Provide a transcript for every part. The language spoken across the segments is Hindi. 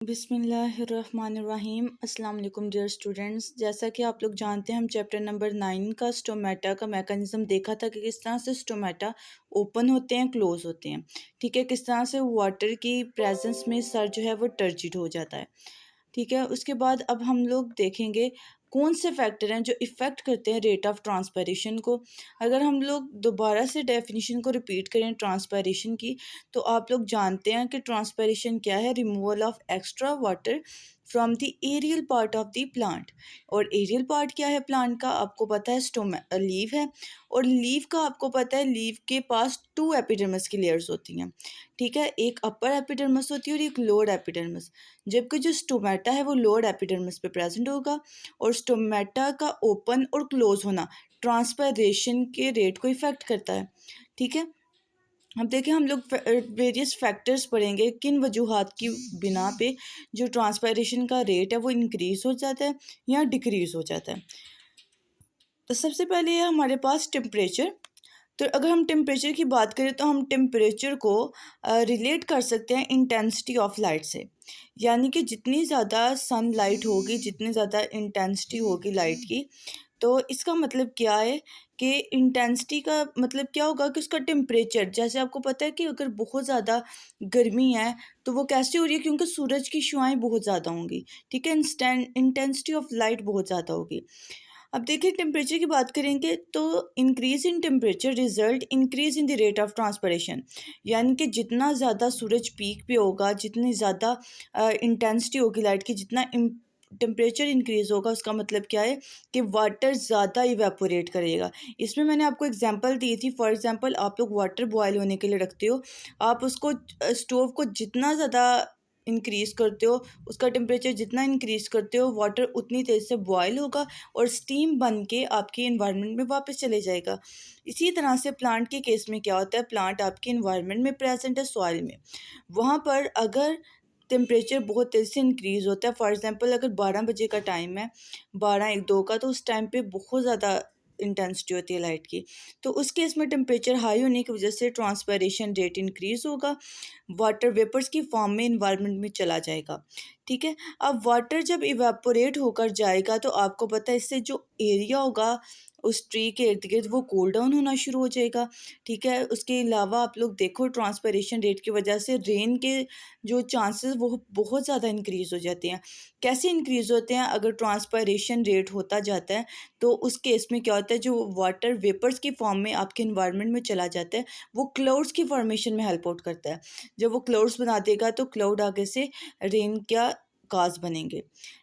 बिस्मिल्लाहिर्रहमानिर्रहीम। अस्सलाम वालेकुम डियर स्टूडेंट्स। जैसा कि आप लोग जानते हैं, हम चैप्टर नंबर 9 का स्टोमेटा का मैकेनिज़्म देखा था कि किस तरह से स्टोमेटा ओपन होते हैं, क्लोज़ होते हैं। ठीक है, किस तरह से वाटर की प्रेजेंस में सर जो है वो टर्जिड हो जाता है। ठीक है, उसके बाद अब हम लोग देखेंगे कौन से फैक्टर हैं जो इफ़ेक्ट करते हैं रेट ऑफ ट्रांसपैरेशन को। अगर हम लोग दोबारा से डेफिनेशन को रिपीट करें ट्रांसपैरेशन की, तो आप लोग जानते हैं कि ट्रांसपैरेशन क्या है? Removal of extra water from the aerial part of the plant. और एरियल पार्ट क्या है प्लांट का? आपको पता है लीव है। और लीव का आपको पता है, लीव के पास 2 एपिडर्मिस की लेयर्स होती हैं। ठीक है, एक अपर एपिडर्मिस होती है और एक लोअर एपिडर्मिस। जबकि जो स्टोमेटा है वो लोअर एपिडर्मिस पे प्रेजेंट होगा। और स्टोमेटा का ओपन और क्लोज होना ट्रांसपैरेशन के रेट को इफ़ेक्ट करता है। ठीक है, अब देखिए हम लोग वेरियस फैक्टर्स पढ़ेंगे किन वजूहात की बिना पे जो ट्रांसपैरेशन का रेट है वो इंक्रीज़ हो जाता है या डिक्रीज़ हो जाता है। तो सबसे पहले है हमारे पास टेम्परेचर। तो अगर हम टेम्परेचर की बात करें तो हम टेम्परेचर को रिलेट कर सकते हैं इंटेंसिटी ऑफ लाइट से। यानी कि जितनी ज़्यादा सन लाइट होगी, जितनी ज़्यादा इंटेंसिटी होगी लाइट की, तो इसका मतलब क्या है कि इंटेंसिटी का मतलब क्या होगा कि उसका टेम्परेचर, जैसे आपको पता है कि अगर बहुत ज़्यादा गर्मी है तो वो कैसे हो रही है? क्योंकि सूरज की शुआएँ बहुत ज़्यादा होंगी। ठीक है, इंटेंसिटी ऑफ लाइट बहुत ज़्यादा होगी। अब देखिए टेम्परेचर की बात करेंगे तो increase in temperature result increase in the rate of transpiration. यानी कि जितना ज़्यादा सूरज पीक पे होगा, जितनी ज़्यादा इंटेंसिटी होगी लाइट की, जितना टेम्परेचर इंक्रीज़ होगा, उसका मतलब क्या है कि वाटर ज़्यादा इवेपोरेट करेगा। इसमें मैंने आपको एग्जांपल दी थी। फॉर एग्जांपल, आप लोग वाटर बॉयल होने के लिए रखते हो, आप उसको स्टोव को जितना ज़्यादा इंक्रीज़ करते हो, उसका टेम्परेचर जितना इंक्रीज़ करते हो, वाटर उतनी तेज़ से बॉयल होगा और स्टीम बन के आपके इन्वायरमेंट में वापस चले जाएगा। इसी तरह से प्लांट के केस में क्या होता है? प्लांट आपके इन्वायरमेंट में प्रेजेंट है, सॉइल में। वहाँ पर अगर टेम्परेचर बहुत तेज़ी से इंक्रीज़ होता है, फॉर एग्ज़ाम्पल अगर 12 बजे का टाइम है, 12-1-2 का, तो उस टाइम पे बहुत ज़्यादा इंटेंसिटी होती है लाइट की। तो उस केस में टेम्परेचर हाई होने की वजह से ट्रांसपैरेशन रेट इंक्रीज़ होगा, वाटर वेपर्स की फॉर्म में इन्वायरमेंट में चला जाएगा। ठीक है, अब वाटर जब इवेपोरेट होकर जाएगा तो आपको पता है इससे जो एरिया होगा उस ट्री के इर्द गिर्द वो कूल डाउन होना शुरू हो जाएगा। ठीक है, उसके अलावा आप लोग देखो ट्रांसपैरेशन रेट की वजह से रेन के जो चांसेस वो बहुत ज़्यादा इंक्रीज़ हो जाते हैं। कैसे इंक्रीज़ होते हैं? अगर ट्रांसपैरेशन रेट होता जाता है तो उस केस में क्या होता है, जो वाटर वेपर्स की फॉर्म में आपके इन्वायरमेंट में चला जाता है, वो क्लाउड्स की फॉर्मेशन में हेल्प आउट करता है। जब वो क्लाउड्स बना देगा तो क्लाउड आगे से रेन का काज बनेंगे।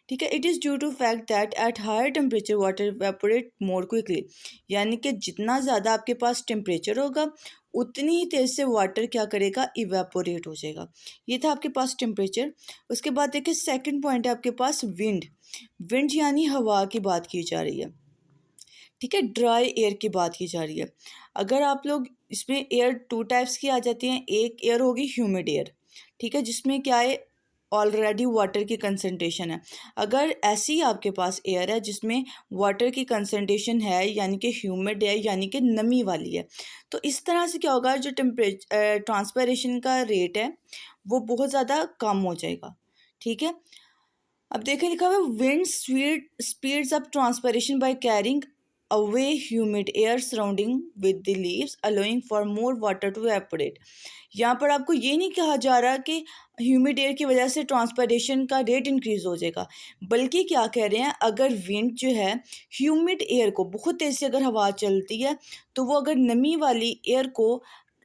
ठीक है, it is due to fact that at higher temperature water evaporate more quickly. यानी कि जितना ज़्यादा आपके पास टेम्परेचर होगा, उतनी ही तेज़ से वाटर क्या करेगा? इवेपोरेट हो जाएगा। ये था आपके पास टेम्परेचर। उसके बाद देखिए सेकंड पॉइंट है आपके पास विंड। विंड यानी हवा की बात की जा रही है। ठीक है, ड्राई एयर की बात की जा रही है। अगर आप लोग इसमें एयर 2 टाइप्स की आ जाती हैं। एक एयर होगी ह्यूमिड एयर। ठीक है, जिसमें क्या है? ऑलरेडी वाटर की कंसंट्रेशन है। अगर ऐसी आपके पास एयर है जिसमें वाटर की कंसंट्रेशन है, यानी कि ह्यूमिड है, यानी कि नमी वाली है, तो इस तरह से क्या होगा? जो ट्रांसपैरेशन का रेट है वो बहुत ज़्यादा कम हो जाएगा। ठीक है, अब देखें लिखा हुआ है wind speeds up transpiration by carrying away humid air surrounding with the leaves allowing for more water to evaporate. यहाँ पर आपको ये नहीं कहा जा रहा कि ह्यूमिड एयर की वजह से ट्रांसपैरेशन का रेट इंक्रीज हो जाएगा, बल्कि क्या कह रहे हैं, अगर विंड जो है ह्यूमिड एयर को बहुत तेज़ से अगर हवा चलती है, तो वो अगर नमी वाली एयर को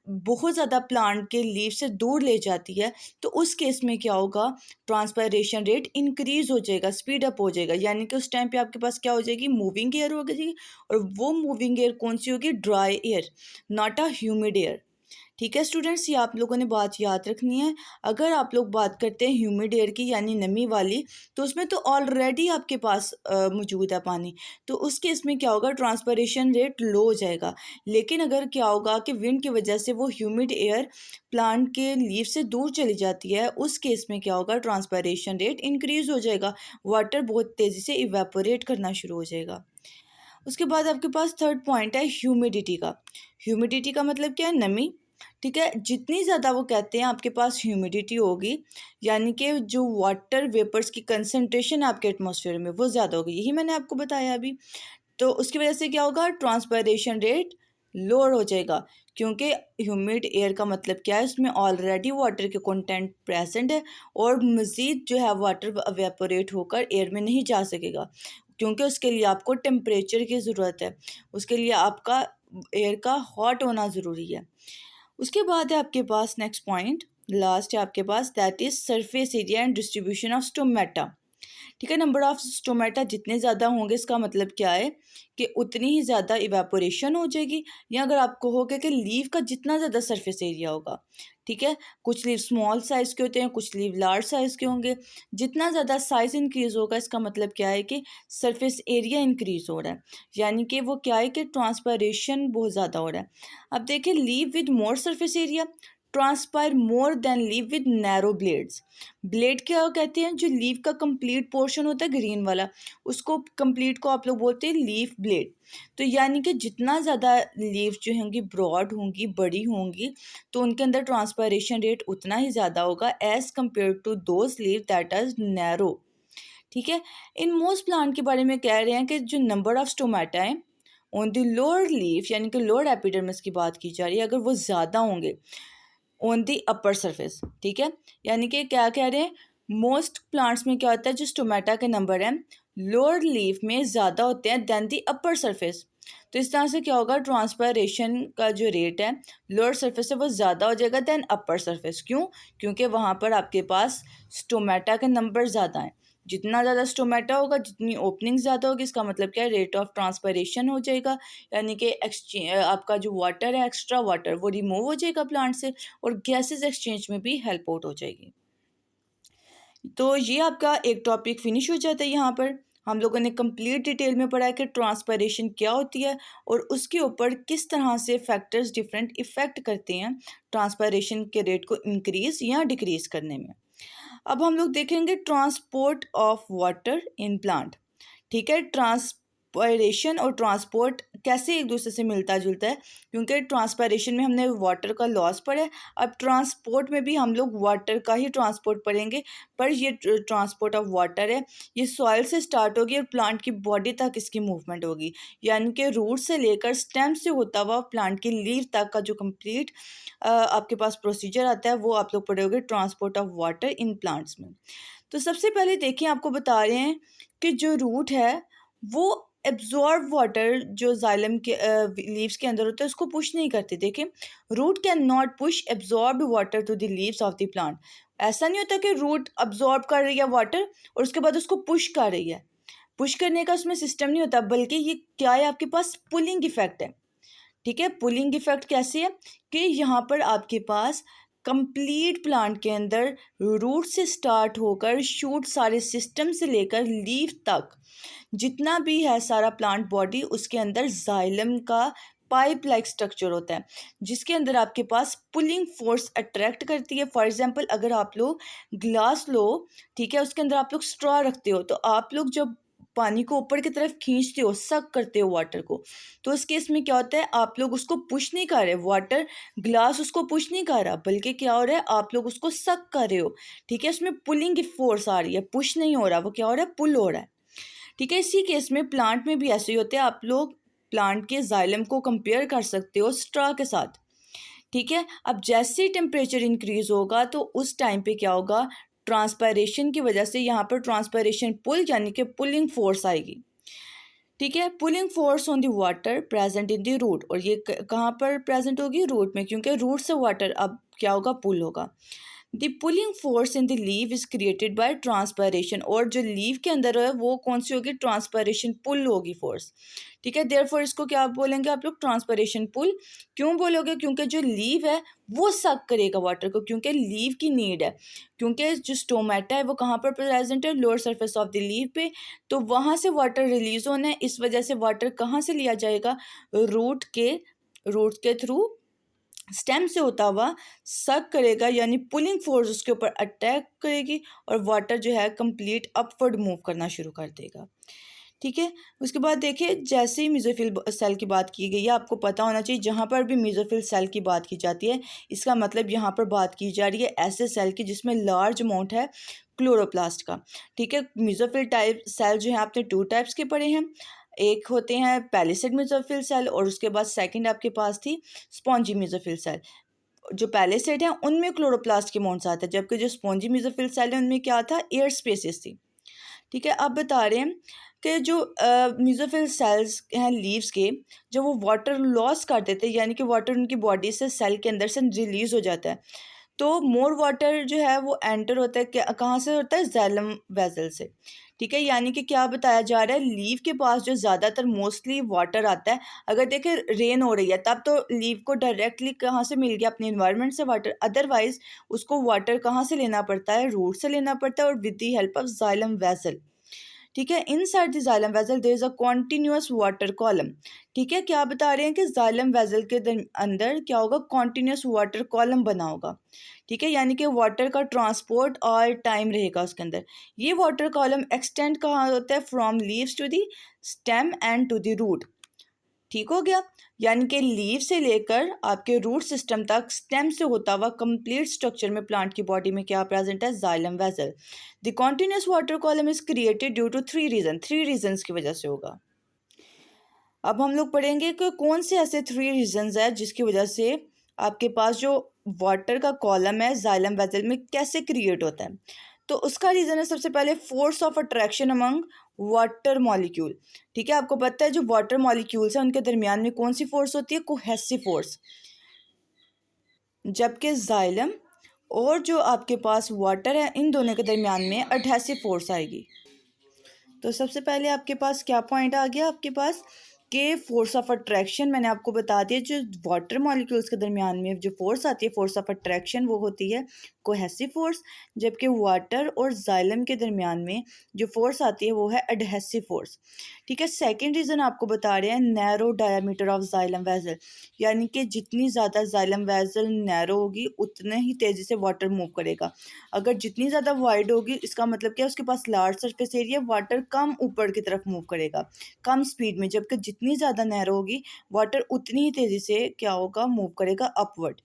बहुत ज़्यादा प्लांट के लीव से दूर ले जाती है, तो उस केस में क्या होगा? ट्रांसपायरेशन रेट इंक्रीज हो जाएगा, स्पीड अप हो जाएगा। यानी कि उस टाइम पे आपके पास क्या हो जाएगी? मूविंग एयर हो जाएगी। और वो मूविंग एयर कौन सी होगी? Dry air, not a humid air. ठीक है स्टूडेंट्स, ये आप लोगों ने बात याद रखनी है। अगर आप लोग बात करते हैं ह्यूमिड एयर की यानी नमी वाली, तो उसमें तो ऑलरेडी आपके पास मौजूद है पानी, तो उस केस में क्या होगा? ट्रांसपरेशन रेट लो हो जाएगा। लेकिन अगर क्या होगा कि विंड की वजह से वो ह्यूमिड एयर प्लांट के लीव से दूर चली जाती है, उस केस में क्या होगा? ट्रांसपरेशन रेट इंक्रीज हो जाएगा, वाटर बहुत तेज़ी से इवेपोरेट करना शुरू हो जाएगा। उसके बाद आपके पास थर्ड पॉइंट है ह्यूमिडिटी का। ह्यूमिडिटी का मतलब क्या है? नमी। ठीक है। जितनी ज़्यादा वो कहते हैं आपके पास ह्यूमिडिटी होगी, यानी कि जो वाटर वेपर्स की कंसंट्रेशन आपके एटमॉस्फेयर में वो ज़्यादा होगी, यही मैंने आपको बताया अभी। तो उसकी वजह से क्या होगा, ट्रांसपायरेशन रेट लोअर हो जाएगा, क्योंकि ह्यूमिड एयर का मतलब क्या है, उसमें ऑलरेडी वाटर के कंटेंट प्रेजेंट है और मज़ीद जो है वाटर एवेपोरेट होकर एयर में नहीं जा सकेगा, क्योंकि उसके लिए आपको टेम्परेचर की ज़रूरत है, उसके लिए आपका एयर का हॉट होना ज़रूरी है। उसके बाद है आपके पास नेक्स्ट पॉइंट, लास्ट है आपके पास, that is surface area and distribution of stomata. ठीक है, नंबर ऑफ स्टोमेटा जितने ज़्यादा होंगे इसका मतलब क्या है कि उतनी ही ज़्यादा इवेपोरेशन हो जाएगी, या अगर आप कहोगे कि लीव का जितना ज़्यादा सरफेस एरिया होगा, ठीक है, कुछ लीव स्मॉल साइज़ के होते हैं, कुछ लीव लार्ज साइज़ के होंगे, जितना ज़्यादा साइज़ इंक्रीज़ होगा इसका मतलब क्या है कि सरफेस एरिया इंक्रीज़ हो रहा है, यानी कि वो क्या है कि ट्रांसपायरेशन बहुत ज़्यादा हो रहा है। अब देखिए, leave with more surface area transpire more than leave with narrow blades. Blade क्या कहते हैं, जो लीव का कंप्लीट पोर्शन होता है ग्रीन वाला, उसको कंप्लीट को आप लोग बोलते हैं लीफ ब्लेड। तो यानी कि जितना ज़्यादा लीव जो होंगी ब्रॉड होंगी, बड़ी होंगी, तो उनके अंदर ट्रांसपायरेशन रेट उतना ही ज़्यादा होगा as compare to those leave that are narrow. ठीक है। इन मोस्ट प्लांट के बारे में कह रहे हैं कि जो नंबर ऑफ स्टोमेटा है ऑन द लोअर लीफ, यानी कि लोअर एपिडर्मिस की बात की जा रही है, अगर वो ज़्यादा होंगे ऑन दी अपर सरफेस, ठीक है, यानी कि क्या कह रहे हैं, मोस्ट प्लांट्स में क्या होता है, जो स्टोमेटा के नंबर हैं लोअर लीफ में ज़्यादा होते हैं देन दी अपर सरफेस। तो इस तरह से क्या होगा, ट्रांसपायरेशन का जो रेट है लोअर सरफेस से वो ज़्यादा हो जाएगा देन अपर सरफेस। क्यों? क्योंकि वहाँ पर आपके पास स्टोमेटा के नंबर ज़्यादा हैं। जितना ज़्यादा स्टोमेटा होगा, जितनी ओपनिंग ज़्यादा होगी, इसका मतलब क्या है, रेट ऑफ ट्रांसपायरेशन हो जाएगा, यानी कि आपका जो वाटर है, एक्स्ट्रा वाटर, वो रिमूव हो जाएगा प्लांट से और गैसेस एक्सचेंज में भी हेल्प आउट हो जाएगी। तो ये आपका एक टॉपिक फिनिश हो जाता है। यहाँ पर हम लोगों ने कंप्लीट डिटेल में पढ़ा है कि ट्रांसपायरेशन क्या होती है और उसके ऊपर किस तरह से फैक्टर्स डिफरेंट इफ़ेक्ट करते हैं ट्रांसपायरेशन के रेट को इंक्रीज़ या डिक्रीज़ करने में। अब हम लोग देखेंगे transport of water in plant. ठीक है, ट्रांसपायरेशन और ट्रांसपोर्ट कैसे एक दूसरे से मिलता जुलता है, क्योंकि ट्रांसपायरेशन में हमने वाटर का लॉस पढ़ा है, अब ट्रांसपोर्ट में भी हम लोग वाटर का ही ट्रांसपोर्ट पढ़ेंगे, पर ये ट्रांसपोर्ट ऑफ वाटर है, ये सॉइल से स्टार्ट होगी और प्लांट की बॉडी तक इसकी मूवमेंट होगी, यानी कि रूट से लेकर स्टेम से होता हुआ प्लांट की लीव तक का जो कंप्लीट आपके पास प्रोसीजर आता है, वो आप लोग पढ़ोगे transport of water in plants में। तो सबसे पहले देखिए, आपको बता रहे हैं कि जो रूट है वो एब्जॉर्ब वाटर जो जाइलम के लीव्स के अंदर होता है उसको पुश नहीं करती। देखें, root can not push absorb water to the leaves of the plant. ऐसा नहीं होता कि रूट अब्जॉर्ब कर रही है वाटर और उसके बाद उसको पुश कर रही है, पुश करने का उसमें सिस्टम नहीं होता, बल्कि ये क्या है, आपके पास पुलिंग इफेक्ट है। ठीक है, पुलिंग इफेक्ट कैसे है कि यहाँ पर आपके पास कंप्लीट प्लांट के अंदर रूट से स्टार्ट होकर शूट सारे सिस्टम से लेकर लीफ तक जितना भी है सारा प्लांट बॉडी, उसके अंदर जाइलम का पाइप लाइक स्ट्रक्चर होता है, जिसके अंदर आपके पास पुलिंग फोर्स अट्रैक्ट करती है। फॉर एग्जांपल, अगर आप लोग ग्लास लो, ठीक है, उसके अंदर आप लोग स्ट्रॉ रखते हो, तो आप लोग जब पानी को ऊपर की तरफ खींचते हो, सक करते हो वाटर को, तो इस केस में क्या होता है, आप लोग उसको पुश नहीं कर रहे, वाटर ग्लास उसको पुश नहीं कर रहा, बल्कि क्या हो रहा है, आप लोग उसको सक कर रहे हो। ठीक है, उसमें पुलिंग की फोर्स आ रही है, पुश नहीं हो रहा, वो क्या हो रहा है, पुल हो रहा है। ठीक है, इसी केस में प्लांट में भी ऐसे ही होते हैं। आप लोग प्लांट के जाइलम को कंपेयर कर सकते हो स्ट्रॉ के साथ। ठीक है, अब जैसे ही टेम्परेचर इंक्रीज होगा तो उस टाइम पे क्या होगा, ट्रांसपायरेशन की वजह से यहाँ पर ट्रांसपायरेशन पुल यानी कि पुलिंग फोर्स आएगी। ठीक है, pulling force on the water present in the root, और ये कहाँ पर प्रेजेंट होगी, रूट में, क्योंकि रूट से वाटर अब क्या होगा, पुल होगा। The pulling force in the leave is created by transpiration, और जो लीव के अंदर है वो कौन सी होगी, ट्रांसपायरेशन पुल होगी फोर्स। ठीक है, देयरफॉर इसको क्या बोलेंगे आप लोग, ट्रांसपायरेशन पुल। क्यों बोलोगे, क्योंकि जो लीव है वो सक करेगा वाटर को, क्योंकि लीव की नीड है, क्योंकि जो स्टोमेटा है वो कहाँ पर प्रेजेंट है, lower surface of the leave पे, तो वहाँ से वाटर रिलीज होना है, इस वजह से वाटर कहाँ से लिया जाएगा, रूट के थ्रू स्टेम से होता हुआ सक करेगा, यानी पुलिंग फोर्स उसके ऊपर अटैक करेगी और वाटर जो है कंप्लीट अपवर्ड मूव करना शुरू कर देगा। ठीक है। उसके बाद देखिए, जैसे ही मेसोफिल सेल की बात की गई है, आपको पता होना चाहिए जहाँ पर भी मेसोफिल सेल की बात की जाती है, इसका मतलब यहाँ पर बात की जा रही है ऐसे सेल की जिसमें लार्ज अमाउंट है क्लोरोप्लास्ट का। ठीक है। मेसोफिल टाइप सेल जो है आपने 2 टाइप्स के पढ़े हैं। एक होते हैं पैलिसेड मेसोफिल सेल, और उसके बाद सेकंड आपके पास थी स्पॉन्जी मेसोफिल सेल। जो पैलिसेड है उनमें क्लोरोप्लास्ट के अमाउंट आता है, जबकि जो स्पॉन्जी मेसोफिल सेल है उनमें क्या था, एयर स्पेसिस थी। ठीक है। अब बता रहे हैं कि जो मेसोफिल सेल्स हैं लीव्स के, जब वो वाटर लॉस कर देते हैं, यानी कि वाटर उनकी बॉडी से सेल के अंदर से रिलीज हो जाता है, तो मोर वाटर जो है वो एंटर होता है, कहाँ से होता है, जाइलम वेसल से। ठीक है। यानी कि क्या बताया जा रहा है, लीव के पास जो ज़्यादातर मोस्टली वाटर आता है, अगर देखें रेन हो रही है तब तो लीव को डायरेक्टली कहाँ से मिल गया, अपने इन्वायरमेंट से वाटर, अदरवाइज उसको वाटर कहाँ से लेना पड़ता है, रूट से लेना पड़ता है, और with the help of xylem vessel. ठीक है। Inside the xylem vessel there is a continuous water column. ठीक है। क्या बता रहे हैं कि जाइलम वेसल के अंदर क्या होगा, कॉन्टिन्यूअस वाटर कॉलम बना होगा। ठीक है। यानी कि वाटर का ट्रांसपोर्ट और टाइम रहेगा उसके अंदर। ये वाटर कॉलम एक्सटेंड कहाँ होता है, from leaves to the stem and to the root. ठीक हो गया। यानी कि लीव से लेकर आपके रूट सिस्टम तक स्टेम से होता हुआ कंप्लीट स्ट्रक्चर में प्लांट की बॉडी में क्या प्रेजेंट है, xylem vessel. The continuous water column is created due to three reasons की वजह से होगा। अब हम लोग पढ़ेंगे कि कौन से ऐसे 3 रीजन्स है जिसकी वजह से आपके पास जो वाटर का कॉलम है जाइलम वेसल में कैसे क्रिएट होता है। तो उसका रीज़न है सबसे पहले force of attraction among water molecule. ठीक है। आपको पता है जो वाटर मॉलिक्यूल्स हैं उनके दरमियान में कौन सी फोर्स होती है, कोहेसिव फोर्स। जबकि जाइलम और जो आपके पास वाटर है इन दोनों के दरमियान में अडहेसिव फोर्स आएगी। तो सबसे पहले आपके पास क्या पॉइंट आ गया आपके पास, के फोर्स ऑफ अट्रैक्शन मैंने आपको बता दिया। जो वाटर मॉलिक्यूल्स के दरमियान में जो फोर्स आती है, फोर्स ऑफ अट्रैक्शन, वो होती है कोहेसिव फोर्स। जबकि वाटर और जाइलम के दरमियान में जो फोर्स आती है वो है एडहेसिव फोर्स। ठीक है। सेकंड रीज़न आपको बता रहे हैं narrow diameter of xylem vessel. यानी कि जितनी ज़्यादा जाइलम वेसल नैरो होगी उतने ही तेज़ी से वाटर मूव करेगा। अगर जितनी ज़्यादा वाइड होगी इसका मतलब क्या है, उसके पास लार्ज सरफेस एरिया, वाटर कम ऊपर की तरफ मूव करेगा, कम स्पीड में। जबकि जितनी ज़्यादा नैरो होगी वाटर उतनी ही तेज़ी से क्या होगा, मूव करेगा upward.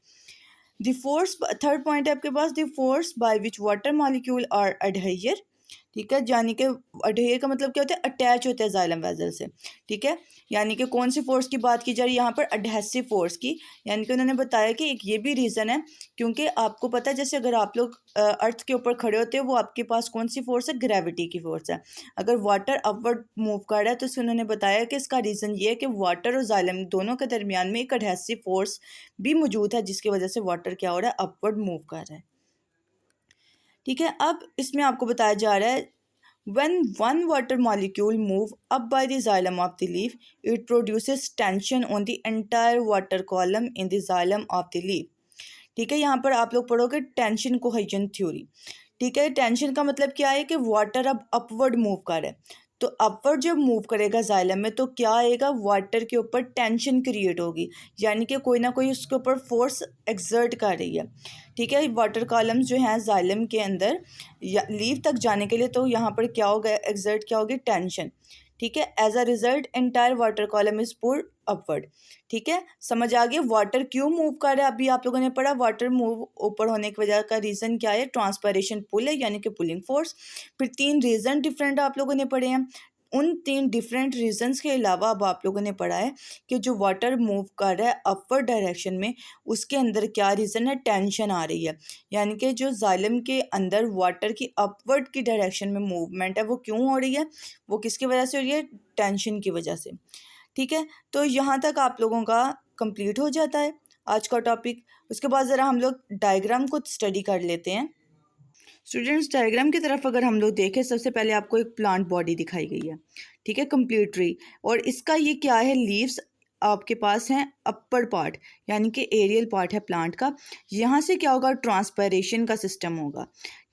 The force, third point है आपके पास, the force by which water molecule are adhere. ठीक है। यानी कि अडहेयर का मतलब क्या होता है, अटैच होता है जाइलम वेसल से। ठीक है। यानी कि कौन सी फोर्स की बात की जा रही है यहाँ पर, अडहेसिव फोर्स की। यानी कि उन्होंने बताया कि एक ये भी रीज़न है, क्योंकि आपको पता है जैसे अगर आप लोग अर्थ के ऊपर खड़े होते हो, वो आपके पास कौन सी फोर्स है, ग्रेविटी की फोर्स है। अगर वाटर अपवर्ड मूव कर रहा है तो इसको उन्होंने बताया कि इसका रीज़न ये है कि वाटर और जाइलम दोनों के दरमियान में एक अडहेसिव फोर्स भी मौजूद है, जिसकी वजह से वाटर क्या हो रहा है, अपवर्ड मूव कर रहा है। ठीक है। अब इसमें आपको बताया जा रहा है when one water molecule move up by the xylem of the leaf, it produces tension on the entire water column in the xylem of the leaf. ठीक है। यहाँ पर आप लोग पढ़ोगे टेंशन कोहेजन थ्योरी। ठीक है। टेंशन का मतलब क्या है कि वाटर अब अपवर्ड मूव कर रहा है, तो अपवर्ड जब मूव करेगा जाइलम में तो क्या आएगा, वाटर के ऊपर टेंशन क्रिएट होगी, यानी कि कोई ना कोई उसके ऊपर फोर्स एक्सर्ट कर रही है। ठीक है। वाटर कॉलम्स जो हैं जाइलम के अंदर लीव तक जाने के लिए, तो यहाँ पर क्या होगा, एक्सर्ट क्या होगी, टेंशन। ठीक है। As a result entire water column is pulled upward. ठीक है। समझ आ गया वाटर क्यों मूव कर रहा है। अभी आप लोगों ने पढ़ा वाटर मूव ऊपर होने की वजह का रीज़न क्या है, ट्रांसपायरेशन पुल है, यानी कि पुलिंग फोर्स। फिर 3 रीज़न डिफरेंट आप लोगों ने पढ़े हैं। उन 3 डिफरेंट रीजंस के अलावा अब आप लोगों ने पढ़ा है कि जो वाटर मूव कर रहा है अपवर्ड डायरेक्शन में, उसके अंदर क्या रीज़न है, टेंशन आ रही है। यानी कि जो जाइलम के अंदर वाटर की अपवर्ड की डायरेक्शन में मूवमेंट है वो क्यों हो रही है, वो किसकी वजह से हो रही है, टेंशन की वजह से। ठीक है। तो यहाँ तक आप लोगों का कंप्लीट हो जाता है आज का टॉपिक। उसके बाद ज़रा हम लोग डायग्राम को स्टडी कर लेते हैं। स्टूडेंट्स, डायग्राम की तरफ अगर हम लोग देखें, सबसे पहले आपको एक प्लांट बॉडी दिखाई गई है। ठीक है, कंप्लीट ट्री। और इसका ये क्या है, लीव्स आपके पास हैं अपर पार्ट, यानी कि एरियल पार्ट है प्लांट का। यहाँ से क्या होगा, ट्रांसपायरेशन का सिस्टम होगा।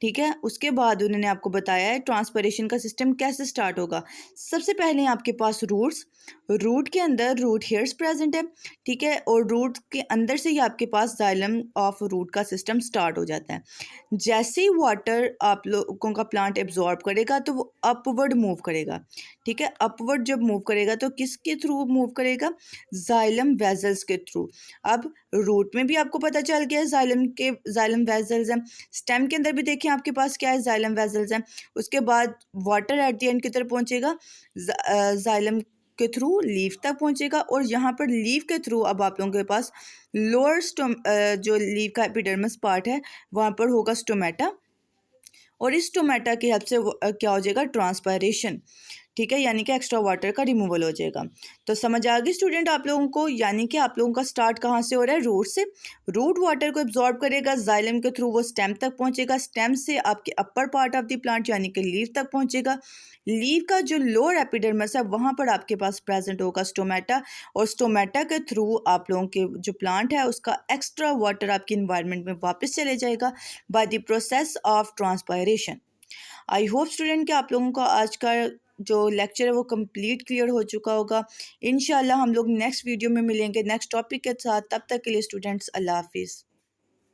ठीक है। उसके बाद उन्होंने आपको बताया है ट्रांसपरेशन का सिस्टम कैसे स्टार्ट होगा। सबसे पहले आपके पास रूट्स, रूट के अंदर रूट हेयर्स प्रेजेंट है, ठीक है, और रूट के अंदर से ही आपके पास जाइलम ऑफ रूट का सिस्टम स्टार्ट हो जाता है। जैसे ही वाटर आप लोगों का प्लांट एब्जॉर्ब करेगा तो वो अपवर्ड मूव करेगा, ठीक है। अपवर्ड जब मूव करेगा तो किसके थ्रू मूव करेगा? जाइलम वेजल्स के थ्रू। अब रूट में भी आपको पता चल गया जाइलम वेजल्स हैं। स्टेम के अंदर भी देखें आपके पास क्या है, जाइलम वेजल्स हैं। उसके बाद वाटर एट द एंड की तरफ पहुंचेगा, जाइलम के थ्रू लीफ तक पहुंचेगा, और यहाँ पर लीफ के थ्रू अब आप लोगों के पास लोअर जो लीफ का एपिडर्मिस पार्ट है वहाँ पर होगा स्टोमेटा, और इस स्टोमेटा की हेल्प से क्या हो जाएगा? ट्रांसपायरेशन, ठीक है, यानी कि एक्स्ट्रा वाटर का रिमूवल हो जाएगा। तो समझ आ गई स्टूडेंट आप लोगों को, यानी कि आप लोगों का स्टार्ट कहाँ से हो रहा है? रूट से। रूट वाटर को एब्जॉर्ब करेगा, जाइलम के थ्रू वो स्टेम तक पहुंचेगा, स्टेम से आपके upper part of the plant यानी कि लीफ तक पहुंचेगा। लीफ का जो लोअर एपिडर्मिस है वहाँ पर आपके पास प्रेजेंट होगा स्टोमेटा, और स्टोमेटा के थ्रू आप लोगों के जो प्लांट है उसका एक्स्ट्रा वाटर आपकी इन्वायरमेंट में वापस चले जाएगा by the process of transpiration. I hope student कि आप लोगों का आज का जो लेक्चर है वो कंप्लीट क्लियर हो चुका होगा। इंशाल्लाह हम लोग नेक्स्ट वीडियो में मिलेंगे नेक्स्ट टॉपिक के साथ। तब तक के लिए स्टूडेंट्स, अल्लाह हाफिज़।